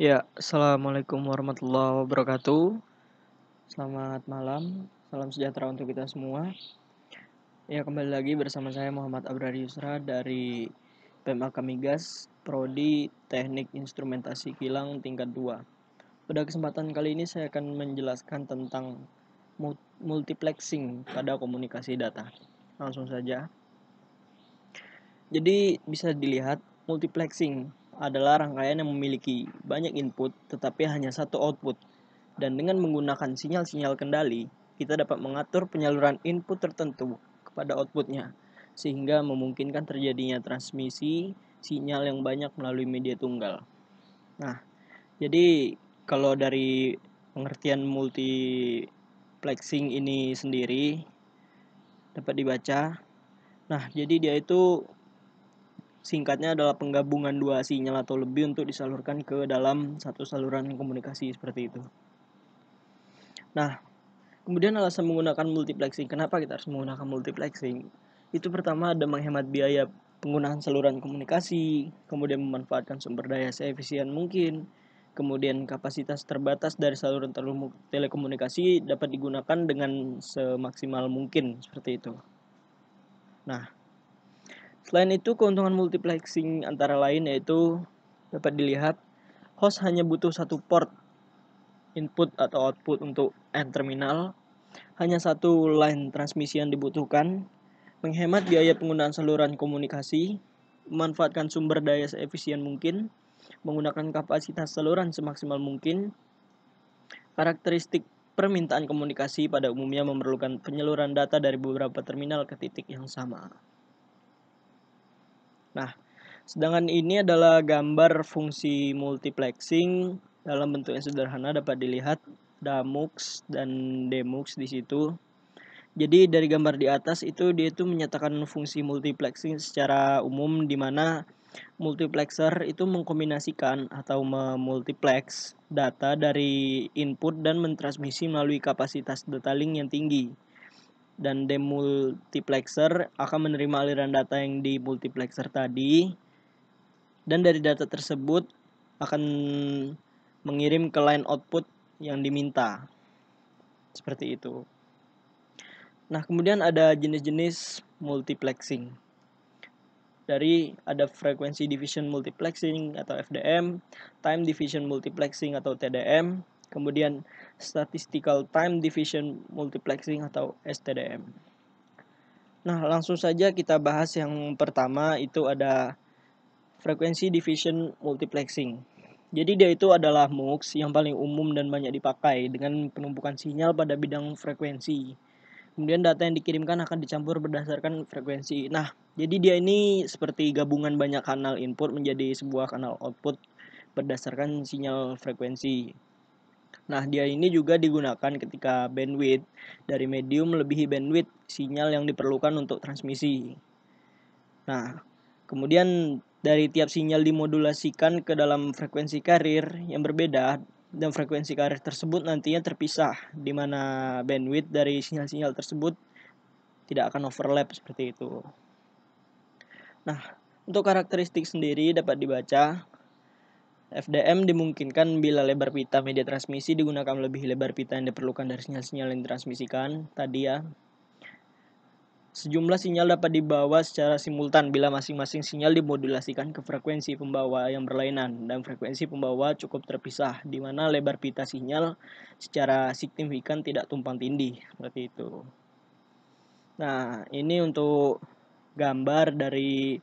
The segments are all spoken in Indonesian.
Ya, assalamualaikum warahmatullahi wabarakatuh. Selamat malam, salam sejahtera untuk kita semua. Ya, kembali lagi bersama saya Muhammad Abrar Yusra dari PMAK Migas, Prodi Teknik Instrumentasi Kilang tingkat 2. Pada kesempatan kali ini saya akan menjelaskan tentang multiplexing pada komunikasi data. Langsung saja. Jadi bisa dilihat multiplexing adalah rangkaian yang memiliki banyak input tetapi hanya satu output. Dan dengan menggunakan sinyal-sinyal kendali, kita dapat mengatur penyaluran input tertentu kepada outputnya, sehingga memungkinkan terjadinya transmisi sinyal yang banyak melalui media tunggal. Nah, jadi kalau dari pengertian multiplexing ini sendiri dapat dibaca. Nah, jadi dia itu singkatnya adalah penggabungan dua sinyal atau lebih untuk disalurkan ke dalam satu saluran komunikasi seperti itu. Nah, kemudian alasan menggunakan multiplexing. Kenapa kita harus menggunakan multiplexing? Itu pertama ada menghemat biaya penggunaan saluran komunikasi, kemudian memanfaatkan sumber daya seefisien mungkin, kemudian kapasitas terbatas dari saluran telekomunikasi dapat digunakan dengan semaksimal mungkin seperti itu. Nah, selain itu keuntungan multiplexing antara lain yaitu dapat dilihat host hanya butuh satu port input atau output untuk end terminal. Hanya satu line transmisi yang dibutuhkan, menghemat biaya penggunaan saluran komunikasi, memanfaatkan sumber daya seefisien mungkin, menggunakan kapasitas saluran semaksimal mungkin. Karakteristik permintaan komunikasi pada umumnya memerlukan penyaluran data dari beberapa terminal ke titik yang sama. Nah, sedangkan ini adalah gambar fungsi multiplexing dalam bentuk yang sederhana dapat dilihat ada MUX dan DMUX di situ. Jadi dari gambar di atas itu dia itu menyatakan fungsi multiplexing secara umum di mana multiplexer itu mengkombinasikan atau memultiplex data dari input dan mentransmisi melalui kapasitas data link yang tinggi. Dan demultiplexer akan menerima aliran data yang di multiplexer tadi dan dari data tersebut akan mengirim ke line output yang diminta. Seperti itu. Nah, kemudian ada jenis-jenis multiplexing. Dari ada frequency division multiplexing atau FDM, time division multiplexing atau TDM, kemudian statistical time division multiplexing atau STDM. Nah, langsung saja kita bahas yang pertama itu ada frequency division multiplexing. Jadi dia itu adalah MUX yang paling umum dan banyak dipakai dengan penumpukan sinyal pada bidang frekuensi. Kemudian data yang dikirimkan akan dicampur berdasarkan frekuensi. Nah, jadi dia ini seperti gabungan banyak kanal input menjadi sebuah kanal output berdasarkan sinyal frekuensi. Nah, dia ini juga digunakan ketika bandwidth dari medium melebihi bandwidth sinyal yang diperlukan untuk transmisi. Nah, kemudian dari tiap sinyal dimodulasikan ke dalam frekuensi carrier yang berbeda dan frekuensi carrier tersebut nantinya terpisah di mana bandwidth dari sinyal-sinyal tersebut tidak akan overlap seperti itu. Nah, untuk karakteristik sendiri dapat dibaca FDM dimungkinkan bila lebar pita media transmisi digunakan lebih lebar pita yang diperlukan dari sinyal-sinyal yang ditransmisikan tadi ya. Sejumlah sinyal dapat dibawa secara simultan bila masing-masing sinyal dimodulasikan ke frekuensi pembawa yang berlainan dan frekuensi pembawa cukup terpisah di mana lebar pita sinyal secara signifikan tidak tumpang tindih seperti itu. Nah, ini untuk gambar dari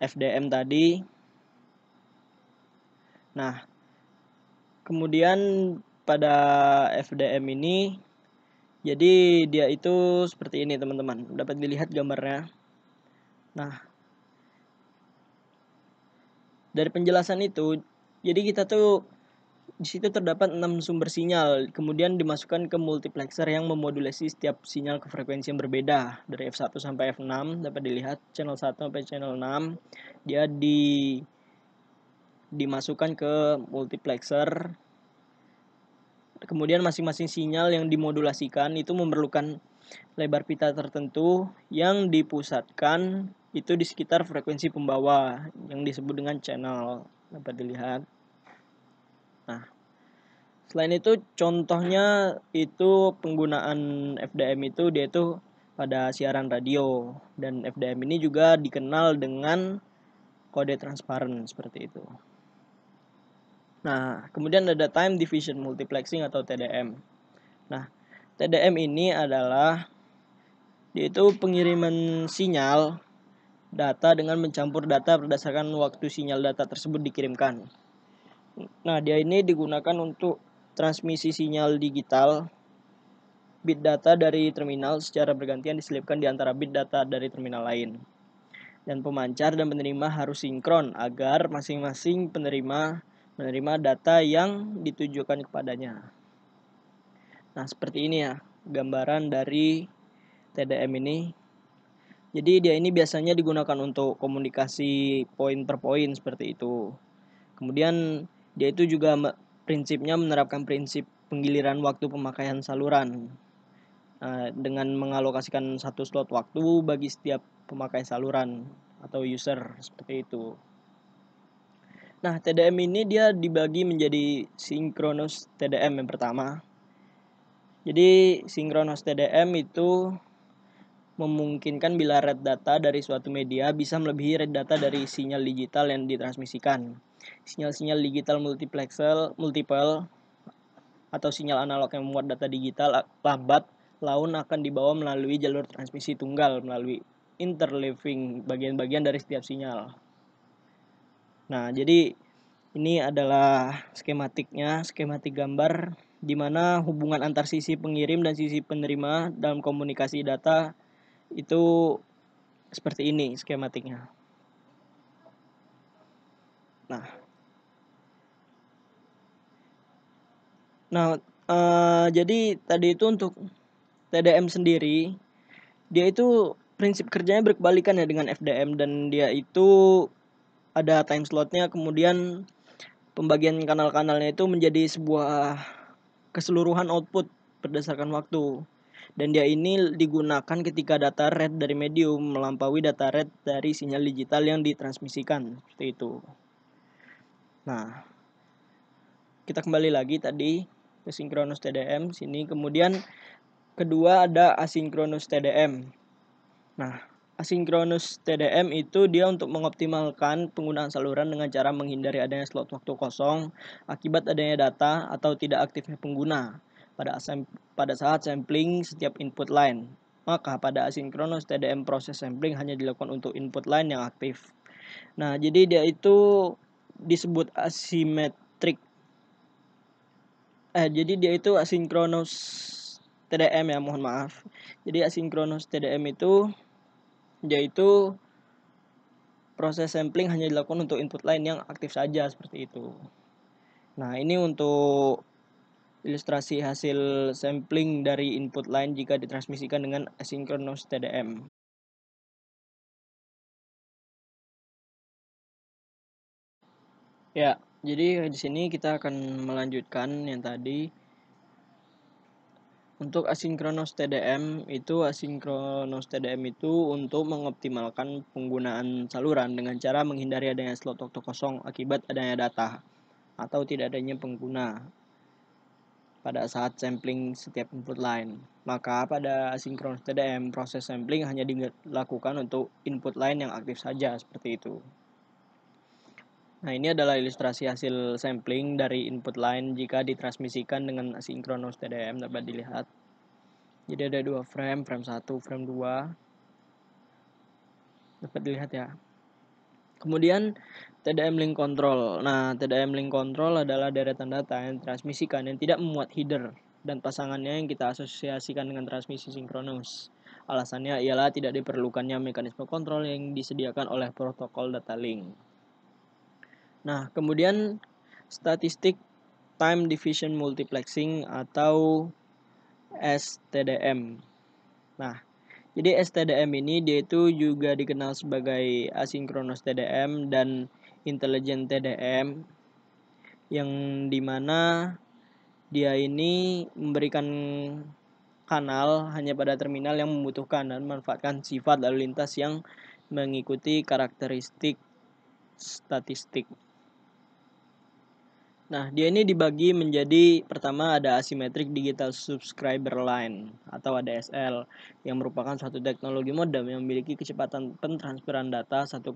FDM tadi. Nah, kemudian pada FDM ini jadi dia itu seperti ini teman-teman. Dapat dilihat gambarnya. Nah, dari penjelasan itu, jadi kita tuh di situ terdapat 6 sumber sinyal, kemudian dimasukkan ke multiplexer yang memodulasi setiap sinyal ke frekuensi yang berbeda. Dari F1 sampai F6 dapat dilihat channel 1 sampai channel 6 dia dimasukkan ke multiplexer. Kemudian masing-masing sinyal yang dimodulasikan itu memerlukan lebar pita tertentu yang dipusatkan itu di sekitar frekuensi pembawa yang disebut dengan channel. Dapat dilihat. Nah, selain itu contohnya itu penggunaan FDM itu dia itu pada siaran radio, dan FDM ini juga dikenal dengan kode transparan seperti itu. Nah, kemudian ada time division multiplexing atau TDM. Nah, TDM ini adalah yaitu pengiriman sinyal data dengan mencampur data berdasarkan waktu sinyal data tersebut dikirimkan. Nah, dia ini digunakan untuk transmisi sinyal digital. Bit data dari terminal secara bergantian diselipkan di antara bit data dari terminal lain. Dan pemancar dan penerima harus sinkron agar masing-masing penerima menerima data yang ditujukan kepadanya. Nah, seperti ini ya gambaran dari TDM ini. Jadi dia ini biasanya digunakan untuk komunikasi poin per poin seperti itu. Kemudian dia itu juga prinsipnya menerapkan prinsip penggiliran waktu pemakaian saluran dengan mengalokasikan satu slot waktu bagi setiap pemakai saluran atau user seperti itu. Nah, TDM ini dia dibagi menjadi synchronous TDM yang pertama. Jadi synchronous TDM itu memungkinkan bila rate data dari suatu media bisa melebihi rate data dari sinyal digital yang ditransmisikan. Sinyal-sinyal digital multiple atau sinyal analog yang memuat data digital lambat laun akan dibawa melalui jalur transmisi tunggal melalui interleaving bagian-bagian dari setiap sinyal. Nah, jadi ini adalah skematiknya, skematik gambar di mana hubungan antar sisi pengirim dan sisi penerima dalam komunikasi data itu seperti ini skematiknya. Jadi tadi itu untuk TDM sendiri, dia itu prinsip kerjanya berkebalikan ya dengan FDM, dan dia itu ada time slotnya, kemudian pembagian kanal-kanalnya itu menjadi sebuah keseluruhan output berdasarkan waktu. Dan dia ini digunakan ketika data rate dari medium melampaui data rate dari sinyal digital yang ditransmisikan seperti itu. Nah, kita kembali lagi tadi ke synchronous TDM sini. Kemudian kedua ada asynchronous TDM. Nah, asynchronous TDM itu dia untuk mengoptimalkan penggunaan saluran dengan cara menghindari adanya slot waktu kosong akibat adanya data atau tidak aktifnya pengguna pada saat sampling setiap input line. Maka pada asynchronous TDM proses sampling hanya dilakukan untuk input line yang aktif. Nah, jadi dia itu disebut asymmetric. Jadi dia itu asynchronous TDM ya, mohon maaf. Jadi asynchronous TDM itu yaitu proses sampling hanya dilakukan untuk input line yang aktif saja seperti itu. Nah, ini untuk ilustrasi hasil sampling dari input line jika ditransmisikan dengan asynchronous TDM. Ya, jadi di sini kita akan melanjutkan yang tadi. Untuk asynchronous TDM itu untuk mengoptimalkan penggunaan saluran dengan cara menghindari adanya slot waktu kosong akibat adanya data atau tidak adanya pengguna pada saat sampling setiap input line. Maka pada asynchronous TDM proses sampling hanya dilakukan untuk input line yang aktif saja seperti itu. Nah, ini adalah ilustrasi hasil sampling dari input line jika ditransmisikan dengan asynchronous TDM, dapat dilihat. Jadi ada dua frame 1, frame 2. Dapat dilihat ya. Kemudian TDM link control. Nah, TDM link control adalah deretan data yang ditransmisikan yang tidak memuat header dan pasangannya yang kita asosiasikan dengan transmisi sinkronus. Alasannya ialah tidak diperlukannya mekanisme kontrol yang disediakan oleh protokol data link. Nah, kemudian statistik time division multiplexing atau STDM. Nah, jadi STDM ini dia itu juga dikenal sebagai asynchronous TDM dan intelligent TDM, yang dimana dia ini memberikan kanal hanya pada terminal yang membutuhkan dan memanfaatkan sifat lalu lintas yang mengikuti karakteristik statistik. Nah, dia ini dibagi menjadi pertama ada Asymmetric Digital Subscriber Line atau ADSL yang merupakan suatu teknologi modem yang memiliki kecepatan pentransferan data 1,5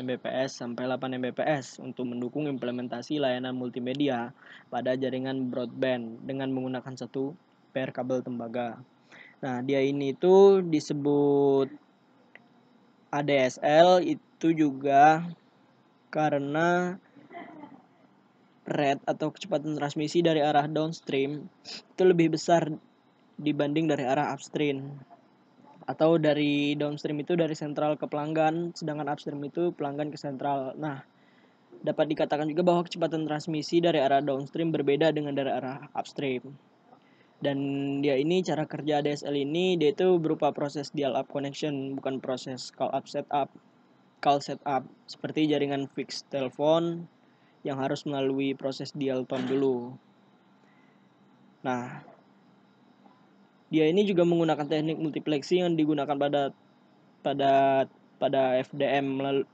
Mbps sampai 8 Mbps untuk mendukung implementasi layanan multimedia pada jaringan broadband dengan menggunakan satu pair kabel tembaga. Nah, dia ini itu disebut ADSL itu juga karena rate atau kecepatan transmisi dari arah downstream itu lebih besar dibanding dari arah upstream, atau dari downstream itu dari sentral ke pelanggan, sedangkan upstream itu pelanggan ke sentral. Nah, dapat dikatakan juga bahwa kecepatan transmisi dari arah downstream berbeda dengan dari arah upstream. Dan dia ini cara kerja ADSL ini dia itu berupa proses dial up connection, bukan proses call setup seperti jaringan fixed telepon yang harus melalui proses dial tone dulu. Nah, dia ini juga menggunakan teknik multiplexing yang digunakan pada FDM.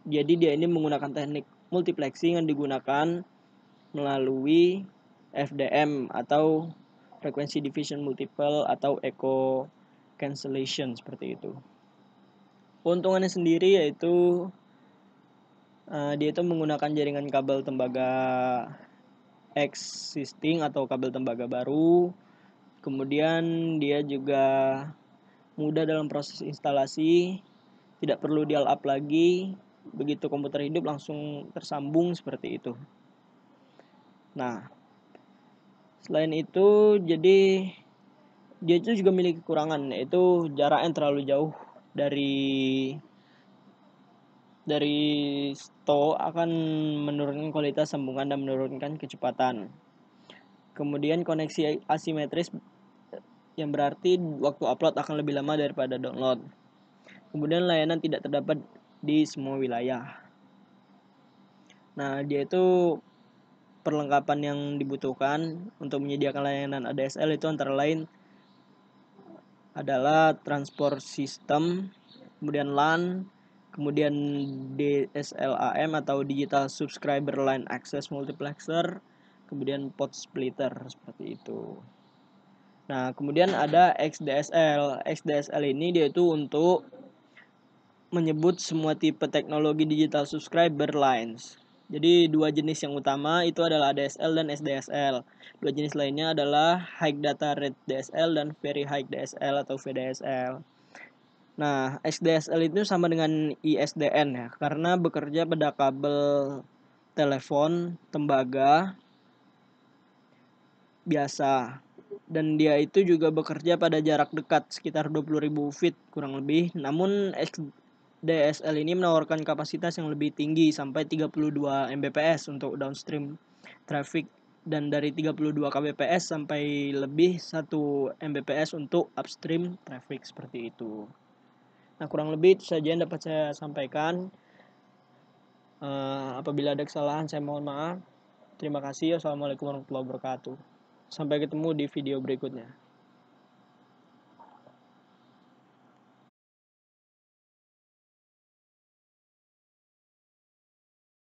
Jadi dia ini menggunakan teknik multiplexing yang digunakan melalui FDM atau frequency division multiple atau echo cancellation seperti itu. Keuntungannya sendiri yaitu dia itu menggunakan jaringan kabel tembaga existing atau kabel tembaga baru. Kemudian dia juga mudah dalam proses instalasi, tidak perlu dial up lagi, begitu komputer hidup langsung tersambung seperti itu. Nah, selain itu jadi dia itu juga memiliki kekurangan, yaitu jarak yang terlalu jauh dari STO akan menurunkan kualitas sambungan dan menurunkan kecepatan. Kemudian koneksi asimetris yang berarti waktu upload akan lebih lama daripada download. Kemudian layanan tidak terdapat di semua wilayah. Nah, dia itu perlengkapan yang dibutuhkan untuk menyediakan layanan ADSL itu antara lain adalah transport system, kemudian LAN, kemudian DSLAM atau Digital Subscriber Line Access Multiplexer, kemudian port splitter seperti itu. Nah, kemudian ada XDSL. XDSL ini dia itu untuk menyebut semua tipe teknologi digital subscriber lines. Jadi dua jenis yang utama itu adalah ADSL dan SDSL. Dua jenis lainnya adalah High Data Rate DSL dan Very High DSL atau VDSL. Nah, SDSL itu sama dengan ISDN ya, karena bekerja pada kabel telepon tembaga biasa. Dan dia itu juga bekerja pada jarak dekat sekitar 20.000 feet kurang lebih. Namun DSL ini menawarkan kapasitas yang lebih tinggi sampai 32 Mbps untuk downstream traffic dan dari 32 kbps sampai lebih 1 Mbps untuk upstream traffic seperti itu. Nah, kurang lebih itu saja yang dapat saya sampaikan. Apabila ada kesalahan saya mohon maaf. Terima kasih. Wassalamualaikum warahmatullahi wabarakatuh. Sampai ketemu di video berikutnya.